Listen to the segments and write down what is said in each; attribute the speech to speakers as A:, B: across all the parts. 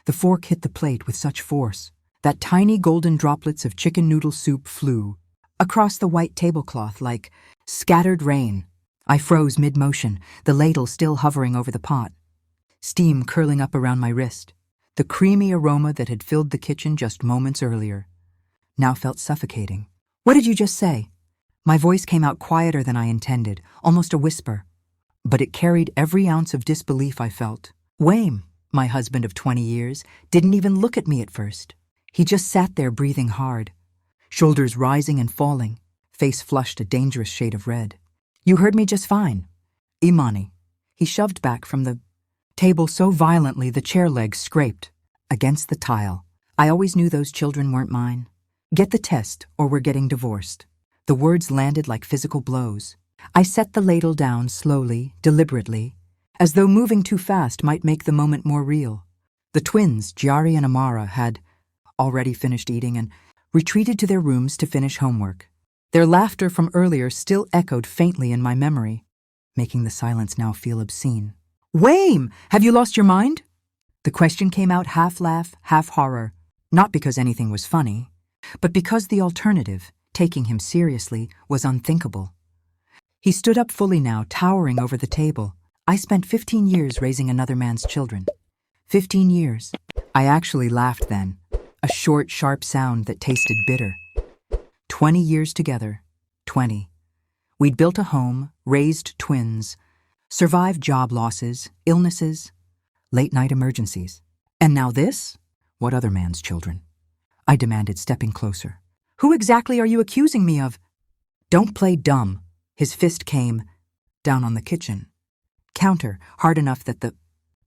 A: The fork hit the plate with such force that tiny golden droplets of chicken noodle soup flew across the white tablecloth like scattered rain. I froze mid-motion, the ladle still hovering over the pot, steam curling up around my wrist. The creamy aroma that had filled the kitchen just moments earlier now felt suffocating. "What did you just say?" My voice came out quieter than I intended, almost a whisper, but it carried every ounce of disbelief I felt. Wayne, my husband of 20 years, didn't even look at me at first. He just sat there breathing hard, shoulders rising and falling, face flushed a dangerous shade of red. "You heard me just fine, Imani." He shoved back from the table so violently the chair legs scraped against the tile. "I always knew those children weren't mine. Get the test or we're getting divorced." The words landed like physical blows. I set the ladle down slowly, deliberately, as though moving too fast might make the moment more real. The twins, Giari and Amara, had already finished eating and retreated to their rooms to finish homework. Their laughter from earlier still echoed faintly in my memory, making the silence now feel obscene. "Wayne, have you lost your mind?" The question came out half laugh, half horror, not because anything was funny, but because the alternative, taking him seriously, was unthinkable. He stood up fully now, towering over the table. "I spent 15 years raising another man's children. 15 years. I actually laughed then, a short, sharp sound that tasted bitter. 20 years together. 20. We'd built a home, raised twins, survived job losses, illnesses, late-night emergencies. And now this? What other man's children?" I demanded, stepping closer. "Who exactly are you accusing me of?" "Don't play dumb." His fist came down on the kitchen counter, hard enough that the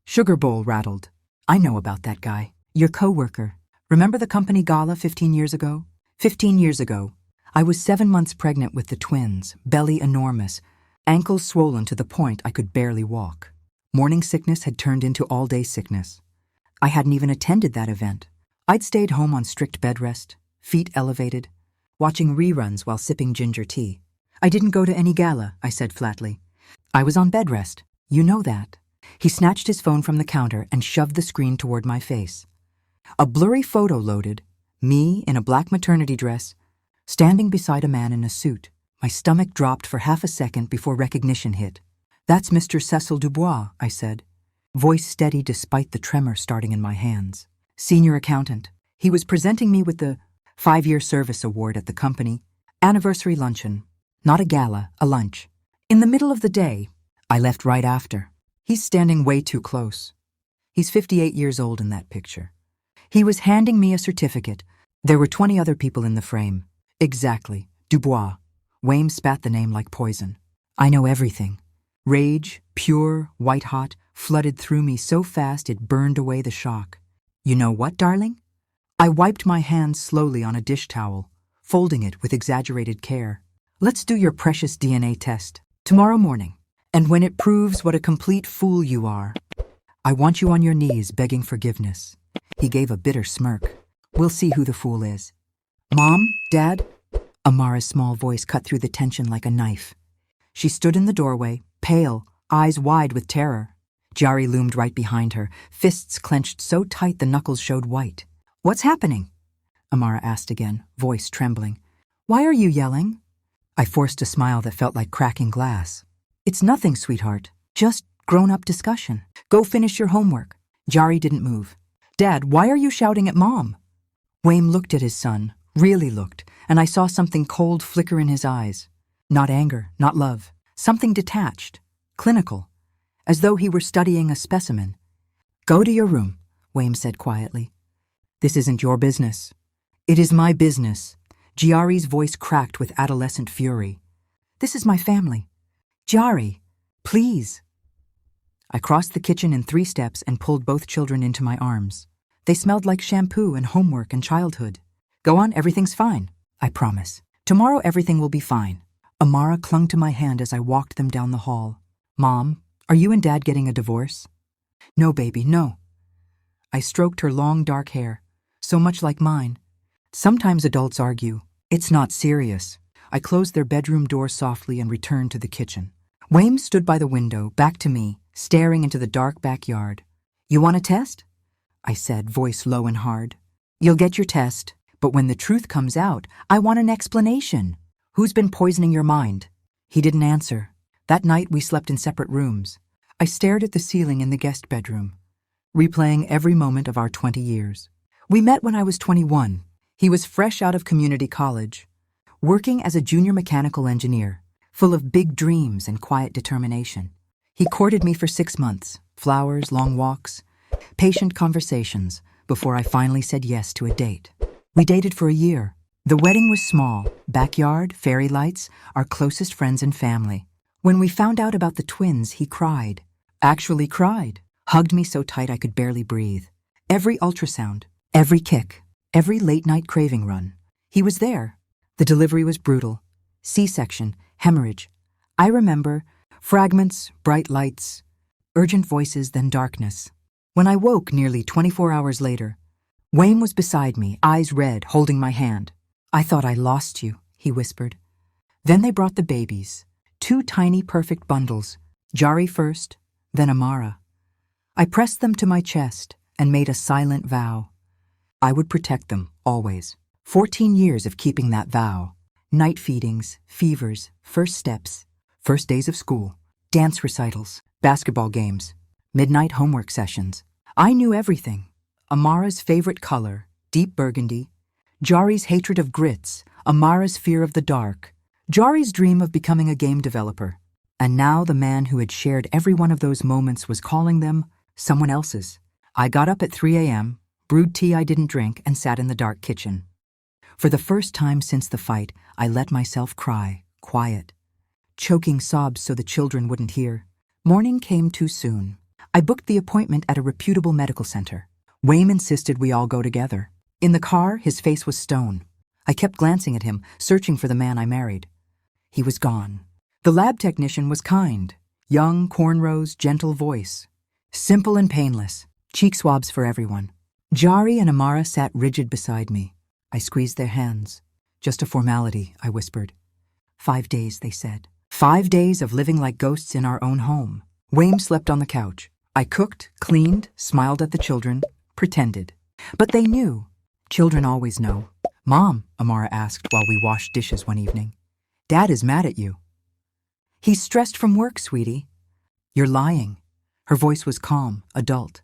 A: sugar bowl rattled. "I know about that guy. Your co-worker. Remember the company gala 15 years ago? 15 years ago, I was 7 months pregnant with the twins, belly enormous, ankles swollen to the point I could barely walk. Morning sickness had turned into all-day sickness. I hadn't even attended that event. I'd stayed home on strict bed rest, feet elevated, watching reruns while sipping ginger tea. "I didn't go to any gala," I said flatly. "I was on bed rest. You know that." He snatched his phone from the counter and shoved the screen toward my face. A blurry photo loaded, me in a black maternity dress, standing beside a man in a suit. My stomach dropped for half a second before recognition hit. "That's Mr. Cecil Dubois," I said, voice steady despite the tremor starting in my hands. "Senior accountant." He was presenting me with the 5-year service award at the company anniversary luncheon. Not a gala, a lunch. In the middle of the day, I left right after. He's standing way too close. He's 58 years old in that picture. He was handing me a certificate. There were 20 other people in the frame. Exactly. Dubois. Wayne spat the name like poison. I know everything. Rage, pure, white-hot, flooded through me so fast it burned away the shock. "You know what, darling?" I wiped my hands slowly on a dish towel, folding it with exaggerated care. "Let's do your precious DNA test tomorrow morning. And when it proves what a complete fool you are, I want you on your knees begging forgiveness." He gave a bitter smirk. "We'll see who the fool is." "Mom? Dad?" Amara's small voice cut through the tension like a knife. She stood in the doorway, pale, eyes wide with terror. Giari loomed right behind her, fists clenched so tight the knuckles showed white. "What's happening?" Amara asked again, voice trembling. "Why are you yelling?" I forced a smile that felt like cracking glass. "It's nothing, sweetheart. Just grown-up discussion. Go finish your homework." Giari didn't move. "Dad, why are you shouting at Mom?" Wayne looked at his son, really looked, and I saw something cold flicker in his eyes. Not anger, not love. Something detached, clinical, as though he were studying a specimen. "Go to your room," Wayne said quietly. "This isn't your business." "It is my business." Giari's voice cracked with adolescent fury. "This is my family. Giari, please." I crossed the kitchen in 3 steps and pulled both children into my arms. They smelled like shampoo and homework and childhood. "Go on, everything's fine. I promise. Tomorrow everything will be fine." Amara clung to my hand as I walked them down the hall. "Mom, are you and Dad getting a divorce?" "No, baby, no." I stroked her long dark hair, so much like mine. Sometimes adults argue. It's not serious. I closed their bedroom door softly and returned to the kitchen. Wayne stood by the window, back to me, staring into the dark backyard. "You want a test?" I said, voice low and hard. You'll get your test, but when the truth comes out, I want an explanation. Who's been poisoning your mind? He didn't answer. That night we slept in separate rooms. I stared at the ceiling in the guest bedroom, replaying every moment of our 20 years. We met when I was 21. He was fresh out of community college, working as a junior mechanical engineer, full of big dreams and quiet determination. He courted me for 6 months, flowers, long walks, patient conversations, before I finally said yes to a date. We dated for a year. The wedding was small, backyard, fairy lights, our closest friends and family. When we found out about the twins, he cried. Actually cried. Hugged me so tight I could barely breathe. Every ultrasound, every kick, every late-night craving run. He was there. The delivery was brutal. C-section, hemorrhage. I remember fragments, bright lights, urgent voices, then darkness. When I woke nearly 24 hours later, Wayne was beside me, eyes red, holding my hand. I thought I lost you, he whispered. Then they brought the babies, 2 tiny perfect bundles, Jari first, then Amara. I pressed them to my chest and made a silent vow. I would protect them, always. 14 years of keeping that vow. Night feedings, fevers, first steps, first days of school, dance recitals, basketball games, midnight homework sessions. I knew everything. Amara's favorite color, deep burgundy. Jari's hatred of grits, Amara's fear of the dark. Jari's dream of becoming a game developer. And now the man who had shared every one of those moments was calling them someone else's. I got up at 3 a.m., brewed tea I didn't drink, and sat in the dark kitchen. For the first time since the fight, I let myself cry, quiet, choking sobs so the children wouldn't hear. Morning came too soon. I booked the appointment at a reputable medical center. Wayne insisted we all go together. In the car, his face was stone. I kept glancing at him, searching for the man I married. He was gone. The lab technician was kind. Young, cornrows, gentle voice. Simple and painless. Cheek swabs for everyone. Jari and Amara sat rigid beside me. I squeezed their hands. Just a formality, I whispered. 5 days, they said. 5 days of living like ghosts in our own home. Wayne slept on the couch. I cooked, cleaned, smiled at the children, pretended. But they knew. Children always know. Mom, Amara asked while we washed dishes one evening. Dad is mad at you. He's stressed from work, sweetie. You're lying. Her voice was calm, adult.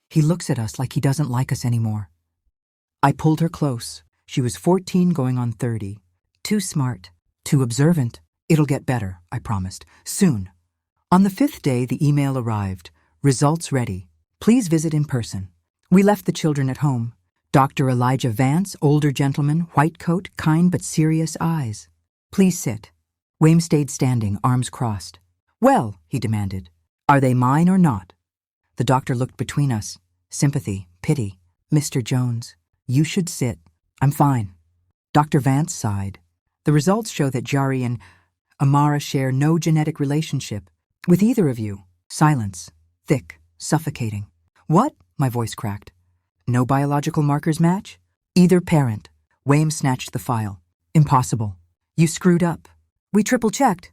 A: He looks at us like he doesn't like us anymore. I pulled her close. She was 14 going on 30. Too smart, too observant. It'll get better, I promised. Soon. On the 5th day, the email arrived. Results ready. Please visit in person. We left the children at home. Dr. Elijah Vance, older gentleman, white coat, kind but serious eyes. Please sit. Wayne stayed standing, arms crossed. Well, he demanded, are they mine or not? The doctor looked between us. Sympathy, pity. Mr. Jones, you should sit. I'm fine. Dr. Vance sighed. The results show that Jari and Amara share no genetic relationship with either of you. Silence. Thick. Suffocating. What? My voice cracked. No biological markers match? Either parent. Wayne snatched the file. Impossible. You screwed up. We triple-checked.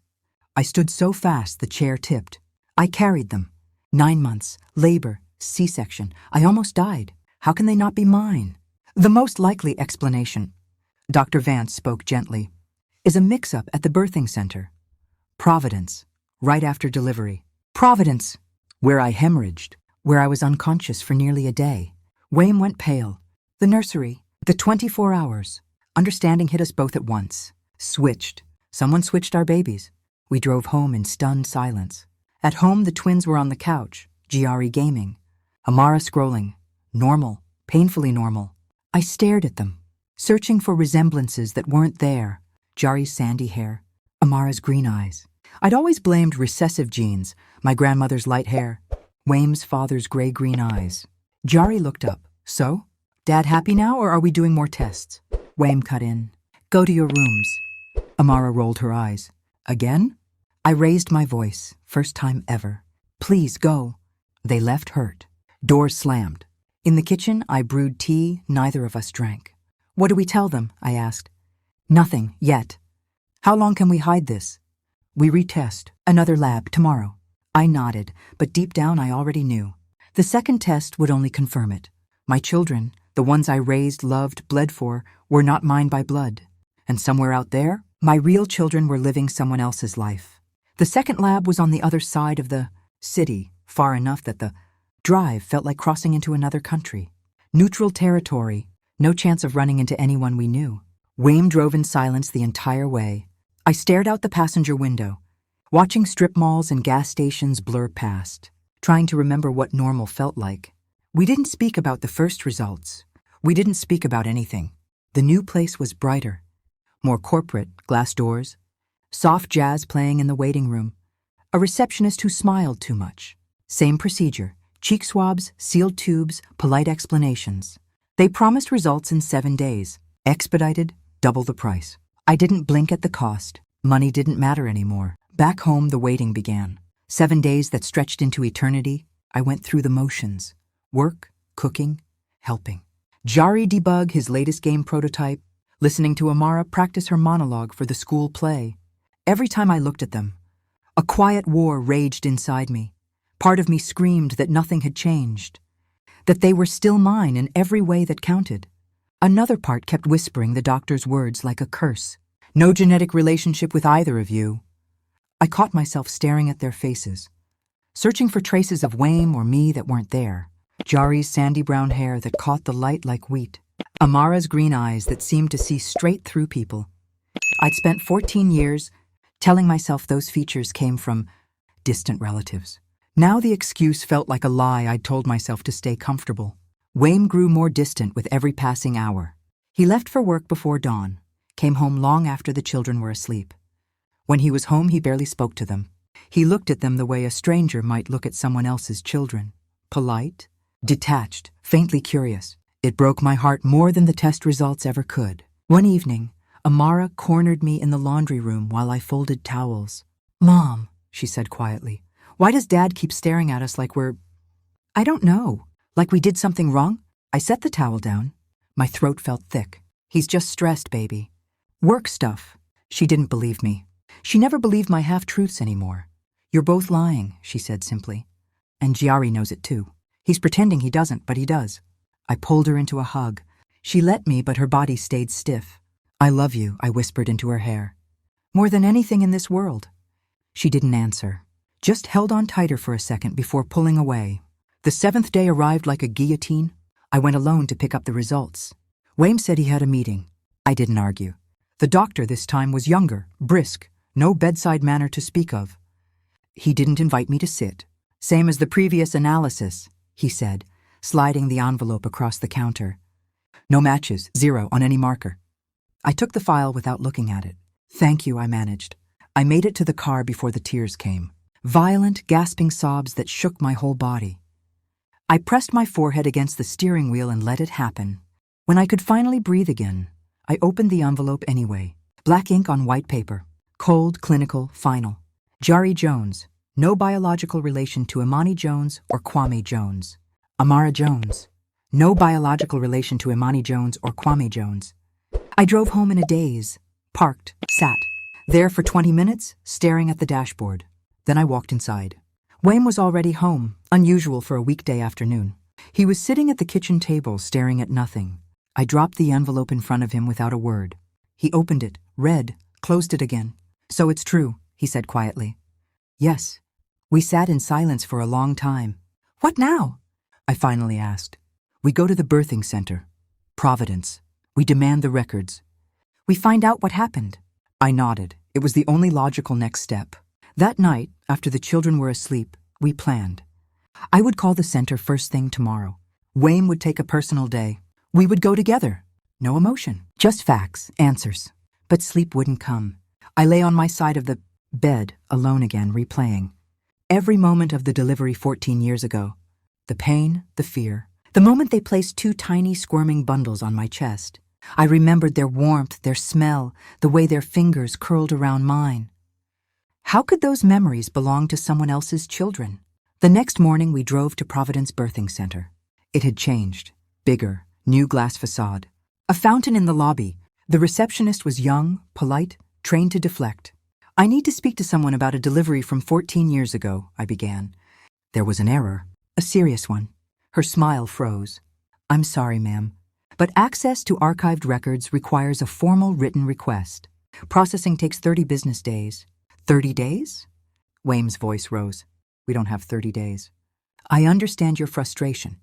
A: I stood so fast the chair tipped. I carried them. 9 months. Labor. C-section. I almost died. How can they not be mine? The most likely explanation, Dr. Vance spoke gently, is a mix-up at the birthing center. Providence. Right after delivery. Providence. Where I hemorrhaged. Where I was unconscious for nearly a day. Wayne went pale. The nursery. The 24 hours. Understanding hit us both at once. Switched. Someone switched our babies. We drove home in stunned silence. At home, the twins were on the couch, Giari gaming. Amara scrolling. Normal. Painfully normal. I stared at them, searching for resemblances that weren't there. Jari's sandy hair. Amara's green eyes. I'd always blamed recessive genes, my grandmother's light hair, Wayne's father's gray-green eyes. Jari looked up. So? Dad happy now, or are we doing more tests? Wayne cut in. Go to your rooms. Amara rolled her eyes. Again? I raised my voice, first time ever. Please go. They left hurt. Doors slammed. In the kitchen, I brewed tea neither of us drank. What do we tell them? I asked. Nothing, yet. How long can we hide this? We retest. Another lab, tomorrow. I nodded, but deep down I already knew. The second test would only confirm it. My children, the ones I raised, loved, bled for, were not mine by blood. And somewhere out there, my real children were living someone else's life. The second lab was on the other side of the city, far enough that the drive felt like crossing into another country. Neutral territory, no chance of running into anyone we knew. Wayne drove in silence the entire way. I stared out the passenger window, watching strip malls and gas stations blur past, trying to remember what normal felt like. We didn't speak about the first results. We didn't speak about anything. The new place was brighter. More corporate, glass doors, soft jazz playing in the waiting room, a receptionist who smiled too much. Same procedure, cheek swabs, sealed tubes, polite explanations. They promised results in 7 days, expedited, double the price. I didn't blink at the cost. Money didn't matter anymore. Back home, the waiting began. 7 days that stretched into eternity. I went through the motions. Work, cooking, helping. Jari debug his latest game prototype, listening to Amara practice her monologue for the school play. Every time I looked at them, a quiet war raged inside me. Part of me screamed that nothing had changed, that they were still mine in every way that counted. Another part kept whispering the doctor's words like a curse. No genetic relationship with either of you. I caught myself staring at their faces, searching for traces of Wayne or me that weren't there. Jari's sandy brown hair that caught the light like wheat. Amara's green eyes that seemed to see straight through people. I'd spent 14 years telling myself those features came from distant relatives. Now the excuse felt like a lie I'd told myself to stay comfortable. Wayne grew more distant with every passing hour. He left for work before dawn, came home long after the children were asleep. When he was home, he barely spoke to them. He looked at them the way a stranger might look at someone else's children. Polite, detached, faintly curious. It broke my heart more than the test results ever could. One evening, Amara cornered me in the laundry room while I folded towels. "Mom," she said quietly, "why does Dad keep staring at us like we're—" "I don't know. Like we did something wrong?" I set the towel down. My throat felt thick. "He's just stressed, baby. Work stuff." She didn't believe me. She never believed my half-truths anymore. "You're both lying," she said simply. "And Jari knows it too. He's pretending he doesn't, but he does." I pulled her into a hug. She let me, but her body stayed stiff. "I love you," I whispered into her hair. "More than anything in this world." She didn't answer, just held on tighter for a second before pulling away. The 7th day arrived like a guillotine. I went alone to pick up the results. Wayne said he had a meeting. I didn't argue. The doctor this time was younger, brisk, no bedside manner to speak of. He didn't invite me to sit. "Same as the previous analysis," he said, sliding the envelope across the counter. "No matches, 0 on any marker." I took the file without looking at it. "Thank you," I managed. I made it to the car before the tears came. Violent, gasping sobs that shook my whole body. I pressed my forehead against the steering wheel and let it happen. When I could finally breathe again, I opened the envelope anyway. Black ink on white paper. Cold, clinical, final. Jari Jones. No biological relation to Imani Jones or Kwame Jones. Amara Jones. No biological relation to Imani Jones or Kwame Jones. I drove home in a daze. Parked. Sat. There for 20 minutes, staring at the dashboard. Then I walked inside. Wayne was already home, unusual for a weekday afternoon. He was sitting at the kitchen table, staring at nothing. I dropped the envelope in front of him without a word. He opened it, read, closed it again. "So it's true," he said quietly. "Yes." We sat in silence for a long time. "What now?" I finally asked. "We go to the birthing center. Providence. We demand the records. We find out what happened." I nodded. It was the only logical next step. That night, after the children were asleep, we planned. I would call the center first thing tomorrow. Wayne would take a personal day. We would go together. No emotion, just facts, answers. But sleep wouldn't come. I lay on my side of the bed, alone again, replaying. Every moment of the delivery 14 years ago. The pain, the fear. The moment they placed 2 tiny, squirming bundles on my chest. I remembered their warmth, their smell, the way their fingers curled around mine. How could those memories belong to someone else's children? The next morning, we drove to Providence Birthing Center. It had changed. Bigger, new glass facade. A fountain in the lobby. The receptionist was young, polite, trained to deflect. "I need to speak to someone about a delivery from 14 years ago," I began. There was an error, a serious one. Her smile froze. I'm sorry, ma'am, but access to archived records requires a formal written request. Processing takes 30 business days. 30 days? Wame's voice rose. We don't have 30 days. I understand your frustration.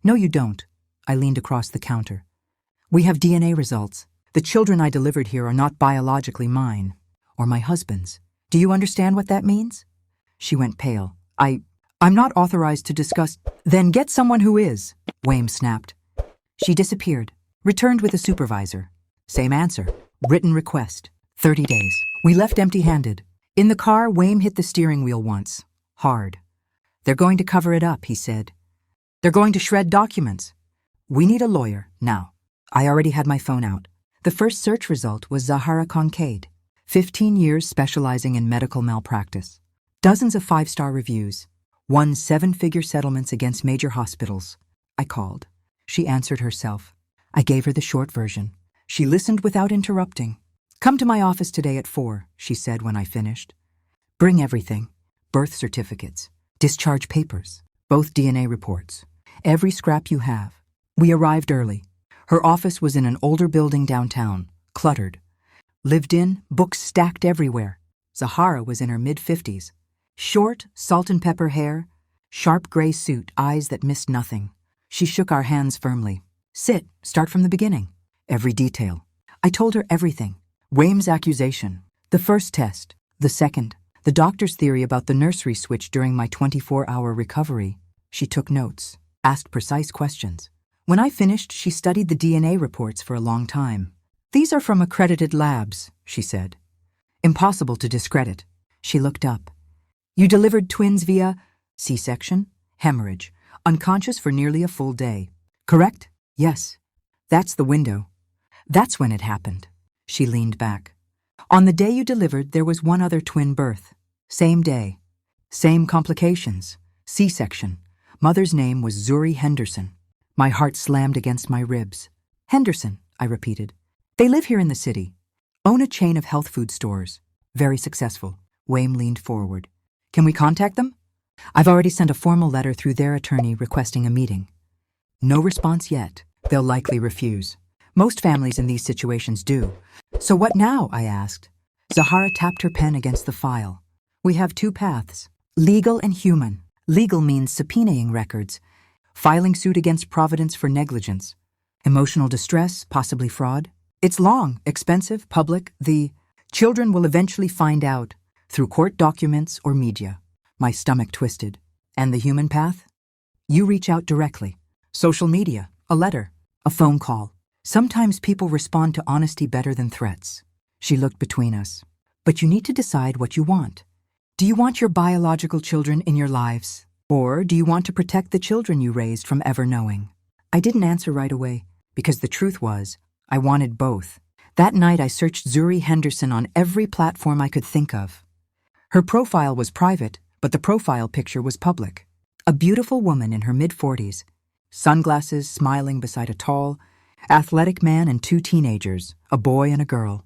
A: No, you don't. I leaned across the counter. We have DNA results. The children I delivered here are not biologically mine, or my husband's. Do you understand what that means? She went pale. I'm not authorized to discuss. Then get someone who is, Wame snapped. She disappeared, returned with a supervisor. Same answer. Written request. 30 days. We left empty-handed. In the car, Wame hit the steering wheel once. Hard. They're going to cover it up, he said. They're going to shred documents. We need a lawyer, now. I already had my phone out. The first search result was Zahara Concade, 15 years specializing in medical malpractice. Dozens of 5-star reviews. Won 7-figure settlements against major hospitals. I called. She answered herself. I gave her the short version. She listened without interrupting. Come to my office today at 4, she said when I finished. Bring everything. Birth certificates, discharge papers, both DNA reports, every scrap you have. We arrived early. Her office was in an older building downtown, cluttered. Lived in, books stacked everywhere. Zahara was in her mid-50s. Short, salt and pepper hair, sharp gray suit, eyes that missed nothing. She shook our hands firmly. Sit, start from the beginning. Every detail. I told her everything. Wame's accusation. The first test. The second. The doctor's theory about the nursery switch during my 24-hour recovery. She took notes, asked precise questions. When I finished, she studied the DNA reports for a long time. These are from accredited labs, she said. Impossible to discredit. She looked up. You delivered twins via C-section, hemorrhage, unconscious for nearly a full day. Correct? Yes. That's the window. That's when it happened. She leaned back. On the day you delivered, there was one other twin birth. Same day. Same complications. C-section. Mother's name was Zuri Henderson. My heart slammed against my ribs. Henderson, I repeated. They live here in the city. Own a chain of health food stores. Very successful. Wame leaned forward. Can we contact them? I've already sent a formal letter through their attorney requesting a meeting. No response yet. They'll likely refuse. Most families in these situations do. So what now? I asked. Zahara tapped her pen against the file. We have 2 paths. Legal and human. Legal means subpoenaing records. Filing suit against Providence for negligence. Emotional distress, possibly fraud. It's long, expensive, public. The children will eventually find out through court documents or media. My stomach twisted. And the human path? You reach out directly. Social media, a letter, a phone call. Sometimes people respond to honesty better than threats. She looked between us. But you need to decide what you want. Do you want your biological children in your lives? Or do you want to protect the children you raised from ever knowing? I didn't answer right away, because the truth was, I wanted both. That night I searched Zuri Henderson on every platform I could think of. Her profile was private, but the profile picture was public. A beautiful woman in her mid-40s, sunglasses, smiling beside a tall, athletic man and 2 teenagers, a boy and a girl.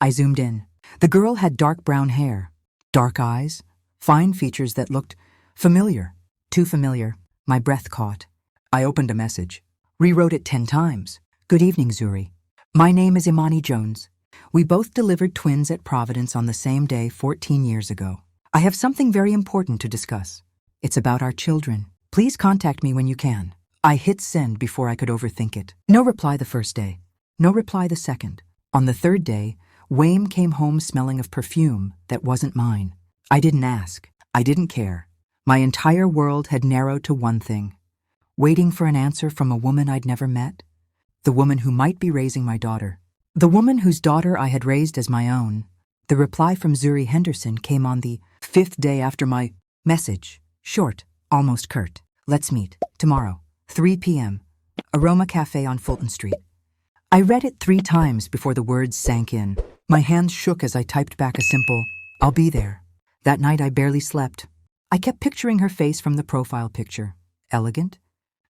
A: I zoomed in. The girl had dark brown hair, dark eyes, fine features that looked familiar. Too familiar. My breath caught. I opened a message. Rewrote it 10 times. Good evening, Zuri. My name is Imani Jones. We both delivered twins at Providence on the same day 14 years ago. I have something very important to discuss. It's about our children. Please contact me when you can. I hit send before I could overthink it. No reply the first day. No reply the second. On the 3rd day, Wame came home smelling of perfume that wasn't mine. I didn't ask. I didn't care. My entire world had narrowed to one thing. Waiting for an answer from a woman I'd never met. The woman who might be raising my daughter. The woman whose daughter I had raised as my own. The reply from Zuri Henderson came on the 5th day after my message. Short, almost curt. Let's meet. Tomorrow. 3 p.m. Aroma Cafe on Fulton Street. I read it 3 times before the words sank in. My hands shook as I typed back a simple, I'll be there. That night I barely slept. I kept picturing her face from the profile picture. Elegant,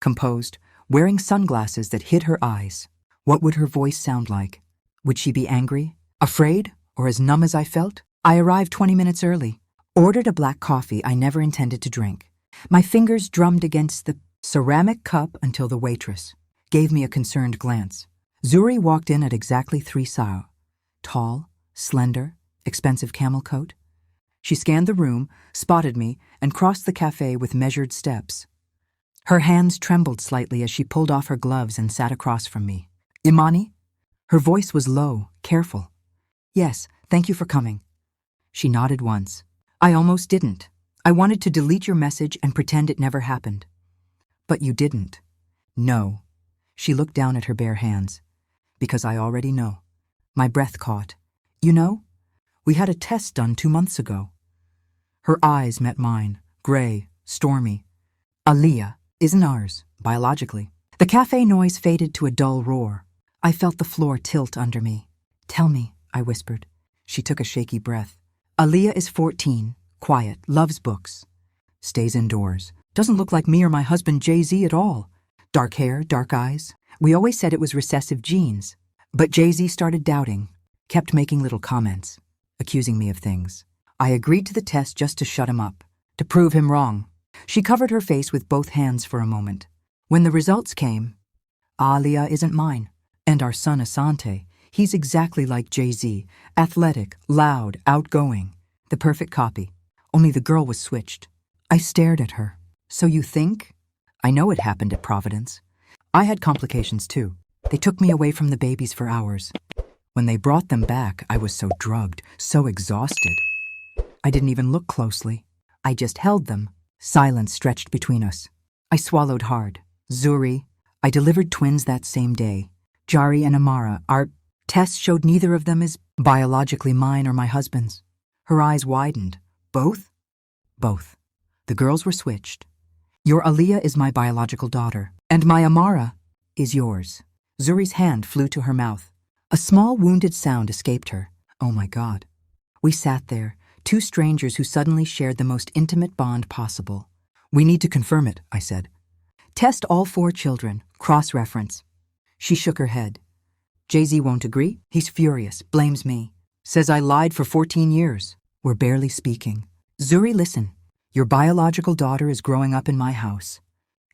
A: composed, wearing sunglasses that hid her eyes. What would her voice sound like? Would she be angry, afraid, or as numb as I felt? I arrived 20 minutes early. Ordered a black coffee I never intended to drink. My fingers drummed against the ceramic cup until the waitress, gave me a concerned glance. Zuri walked in at exactly 3 sao. Tall, slender, expensive camel coat. She scanned the room, spotted me, and crossed the cafe with measured steps. Her hands trembled slightly as she pulled off her gloves and sat across from me. Imani? Her voice was low, careful. Yes, thank you for coming. She nodded once. I almost didn't. I wanted to delete your message and pretend it never happened. But you didn't. No. She looked down at her bare hands. Because I already know. My breath caught. You know, we had a test done 2 months ago. Her eyes met mine, gray, stormy. Aliyah isn't ours, biologically. The cafe noise faded to a dull roar. I felt the floor tilt under me. Tell me, I whispered. She took a shaky breath. Aliyah is 14, quiet, loves books. Stays indoors. Doesn't look like me or my husband Jay-Z at all. Dark hair, dark eyes. We always said it was recessive genes. But Jay-Z started doubting, kept making little comments, accusing me of things. I agreed to the test just to shut him up, to prove him wrong. She covered her face with both hands for a moment. When the results came, Aliyah isn't mine. And our son Auntie, he's exactly like Jay-Z, athletic, loud, outgoing. The perfect copy. Only the girl was switched. I stared at her. So you think? I know it happened at Providence. I had complications too. They took me away from the babies for hours. When they brought them back, I was so drugged, so exhausted. I didn't even look closely. I just held them. Silence stretched between us. I swallowed hard. Zuri. I delivered twins that same day. Jari and Amara. Our tests showed neither of them is biologically mine or my husband's. Her eyes widened. Both? Both. The girls were switched. Your Aliyah is my biological daughter, and my Amara is yours. Zuri's hand flew to her mouth. A small wounded sound escaped her. Oh my God. We sat there, 2 strangers who suddenly shared the most intimate bond possible. We need to confirm it, I said. Test all 4 children, cross-reference. She shook her head. Jay-Z won't agree. He's furious, blames me. Says I lied for 14 years. We're barely speaking. Zuri, listen. Your biological daughter is growing up in my house.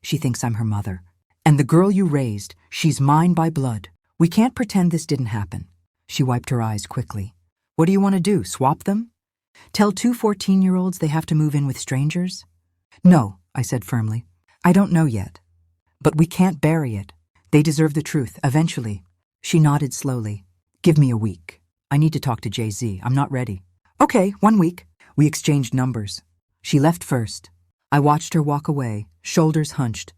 A: She thinks I'm her mother. And the girl you raised, she's mine by blood. We can't pretend this didn't happen. She wiped her eyes quickly. What do you want to do, swap them? Tell 2 14-year-olds they have to move in with strangers? No, I said firmly. I don't know yet. But we can't bury it. They deserve the truth, eventually. She nodded slowly. Give me a week. I need to talk to Jay-Z. I'm not ready. Okay, 1 week. We exchanged numbers. She left first. I watched her walk away, shoulders hunched,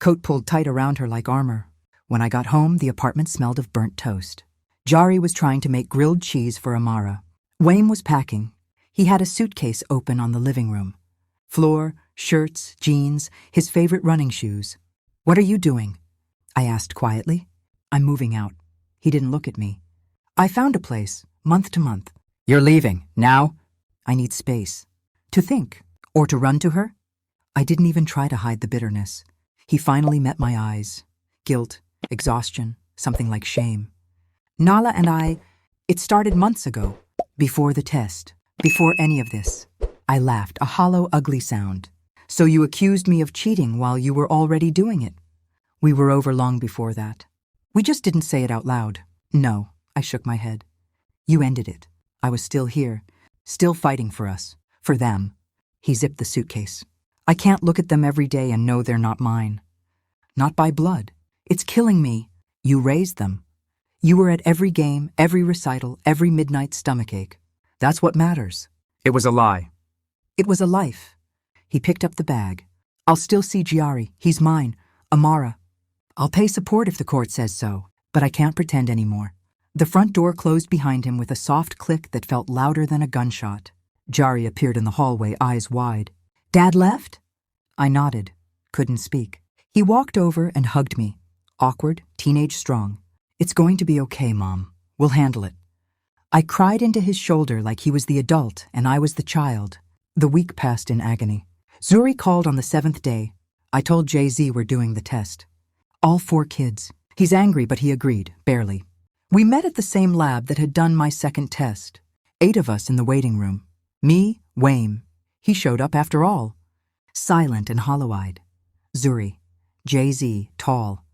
A: coat pulled tight around her like armor. When I got home, the apartment smelled of burnt toast. Jari was trying to make grilled cheese for Amara. Wayne was packing. He had a suitcase open on the living room. Floor, shirts, jeans, his favorite running shoes. What are you doing? I asked quietly. I'm moving out. He didn't look at me. I found a place, month to month. You're leaving, now? I need space. To think, or to run to her? I didn't even try to hide the bitterness. He finally met my eyes. Guilt, exhaustion, something like shame. Nala and it started months ago, before the test, before any of this. I laughed, a hollow, ugly sound. So you accused me of cheating while you were already doing it. We were over long before that. We just didn't say it out loud. No, I shook my head. You ended it. I was still here, still fighting for us, for them. He zipped the suitcase. I can't look at them every day and know they're not mine. Not by blood. It's killing me. You raised them. You were at every game, every recital, every midnight stomachache. That's what matters. It was a lie. It was a life. He picked up the bag. I'll still see Giari. He's mine. Amara. I'll pay support if the court says so, but I can't pretend anymore. The front door closed behind him with a soft click that felt louder than a gunshot. Jari appeared in the hallway, eyes wide. Dad left? I nodded. Couldn't speak. He walked over and hugged me. Awkward, teenage strong. It's going to be okay, Mom. We'll handle it. I cried into his shoulder like he was the adult and I was the child. The week passed in agony. Zuri called on the 7th day. I told Jay-Z we're doing the test. All 4 kids. He's angry, but he agreed, barely. We met at the same lab that had done my second test. 8 of us in the waiting room. Me, Wayne. He showed up after all. Silent and hollow-eyed. Zuri. Jay-Z, tall.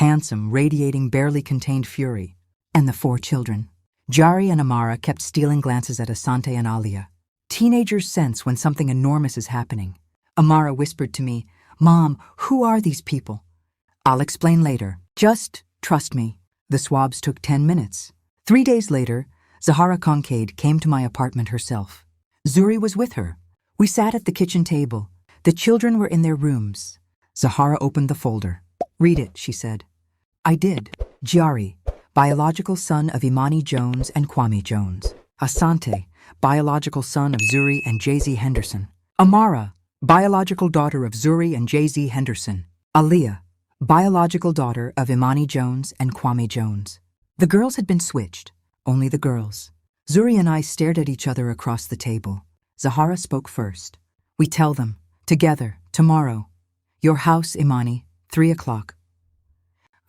A: handsome, radiating barely contained fury. And the 4 children. Jari and Amara kept stealing glances at Asante and Alia. Teenagers sense when something enormous is happening. Amara whispered to me, "Mom, who are these people?" "I'll explain later. Just trust me." The swabs took 10 minutes. 3 days later, Zahara Concaid came to my apartment herself. Zuri was with her. We sat at the kitchen table. The children were in their rooms. Zahara opened the folder. "Read it," she said. I did. Jari, biological son of Imani Jones and Kwame Jones. Asante, biological son of Zuri and Jay-Z Henderson. Amara, biological daughter of Zuri and Jay-Z Henderson. Alia, biological daughter of Imani Jones and Kwame Jones. The girls had been switched. Only the girls. Zuri and I stared at each other across the table. Zahara spoke first. "We tell them. Together. Tomorrow. Your house, Imani. 3 o'clock.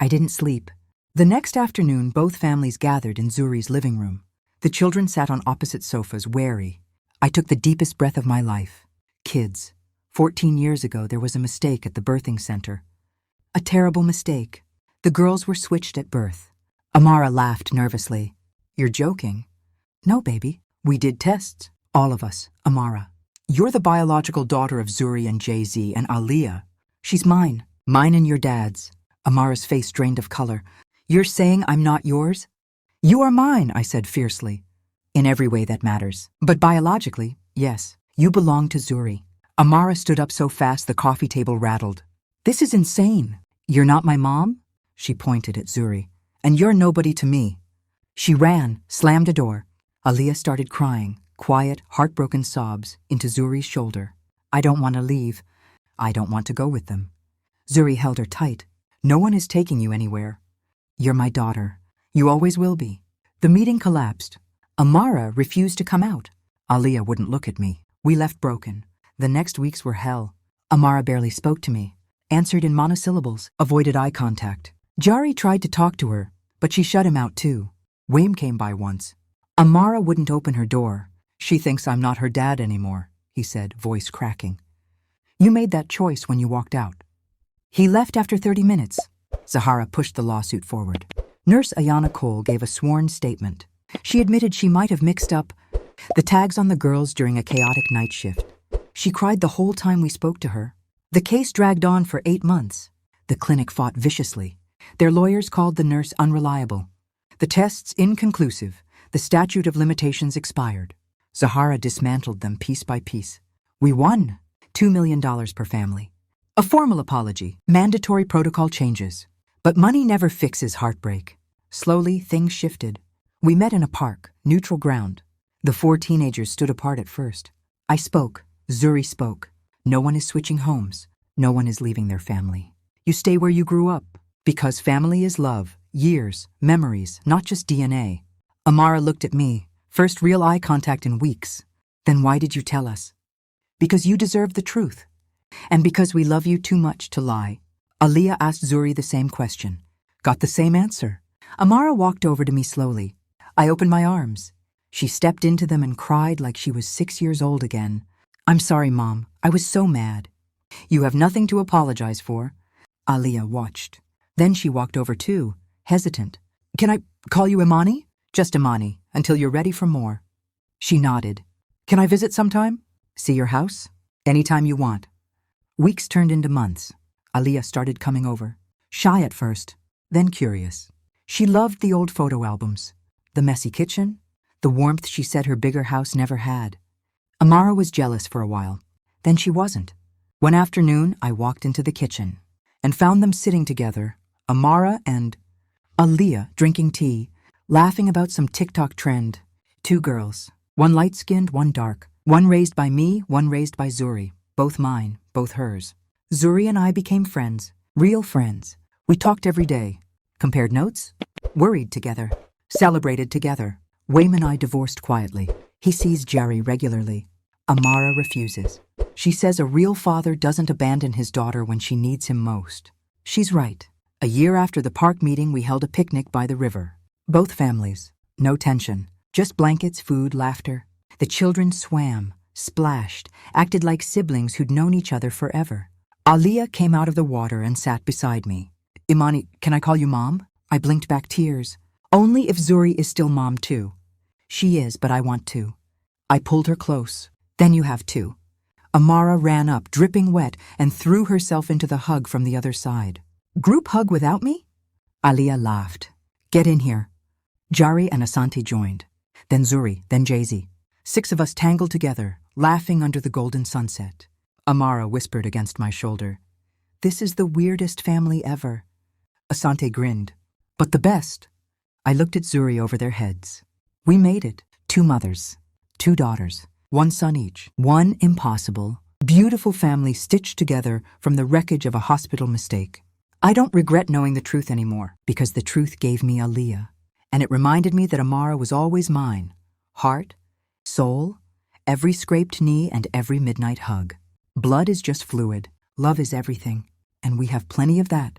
A: I didn't sleep. The next afternoon, both families gathered in Zuri's living room. The children sat on opposite sofas, wary. I took the deepest breath of my life. Kids. 14 years ago, there was a mistake at the birthing center. A terrible mistake. The girls were switched at birth. Amara laughed nervously. "You're joking." "No, baby. We did tests. All of us. Amara. You're the biological daughter of Zuri and Jay-Z and Alia. She's mine. Mine and your dad's." Amara's face drained of color. "You're saying I'm not yours?" "You are mine," I said fiercely. "In every way that matters. But biologically, yes. You belong to Zuri." Amara stood up so fast the coffee table rattled. "This is insane. You're not my mom?" She pointed at Zuri. "And you're nobody to me." She ran, slammed a door. Alia started crying, quiet, heartbroken sobs, into Zuri's shoulder. "I don't want to leave. I don't want to go with them." Zuri held her tight. "No one is taking you anywhere. You're my daughter. You always will be." The meeting collapsed. Amara refused to come out. Alia wouldn't look at me. We left broken. The next weeks were hell. Amara barely spoke to me, answered in monosyllables, avoided eye contact. Jari tried to talk to her, but she shut him out too. Wayne came by once. Amara wouldn't open her door. "She thinks I'm not her dad anymore," he said, voice cracking. "You made that choice when you walked out." He left after 30 minutes. Zahara pushed the lawsuit forward. Nurse Ayana Cole gave a sworn statement. She admitted she might have mixed up the tags on the girls during a chaotic night shift. She cried the whole time we spoke to her. The case dragged on for 8 months. The clinic fought viciously. Their lawyers called the nurse unreliable. The tests inconclusive. The statute of limitations expired. Zahara dismantled them piece by piece. We won. $2 million per family. A formal apology. Mandatory protocol changes. But money never fixes heartbreak. Slowly, things shifted. We met in a park, neutral ground. The 4 teenagers stood apart at first. I spoke. Zuri spoke. "No one is switching homes. No one is leaving their family. You stay where you grew up. Because family is love, years, memories, not just DNA." Amara looked at me. First real eye contact in weeks. "Then why did you tell us?" "Because you deserve the truth. And because we love you too much to lie." Alia asked Zuri the same question. Got the same answer. Amara walked over to me slowly. I opened my arms. She stepped into them and cried like she was 6 years old again. "I'm sorry, Mom. I was so mad." "You have nothing to apologize for." Alia watched. Then she walked over too, hesitant. "Can I call you Imani?" "Just Imani, until you're ready for more." She nodded. "Can I visit sometime?" "See your house?" "Anytime you want." Weeks turned into months. Alia started coming over. Shy at first, then curious. She loved the old photo albums, the messy kitchen, the warmth she said her bigger house never had. Amara was jealous for a while. Then she wasn't. One afternoon, I walked into the kitchen and found them sitting together, Amara and Alia drinking tea, laughing about some TikTok trend. 2 girls, one light-skinned, one dark, one raised by me, one raised by Zuri, both mine, both hers. Zuri and I became friends, real friends. We talked every day, compared notes, worried together, celebrated together. Wayne and I divorced quietly. He sees Jari regularly. Amara refuses. She says a real father doesn't abandon his daughter when she needs him most. She's right. A year after the park meeting, we held a picnic by the river. Both families. No tension. Just blankets, food, laughter. The children swam, splashed, acted like siblings who'd known each other forever. Alia came out of the water and sat beside me. Imani, can I call you Mom? I blinked back tears. Only if Zuri is still Mom too. She is, but I want to. I pulled her close. Then you have to. Amara ran up, dripping wet, and threw herself into the hug from the other side. Group hug without me? Aliyah laughed. Get in here. Jari and Auntie joined. Then Zuri, then Jay-Z. 6 of us tangled together, laughing under the golden sunset. Amara whispered against my shoulder. This is the weirdest family ever. Auntie grinned. But the best. I looked at Zuri over their heads. We made it. 2 mothers, 2 daughters, 1 son each. 1 impossible, beautiful family stitched together from the wreckage of a hospital mistake. I don't regret knowing the truth anymore, because the truth gave me Aliyah. And it reminded me that Amara was always mine. Heart, soul, every scraped knee and every midnight hug. Blood is just fluid. Love is everything. And we have plenty of that.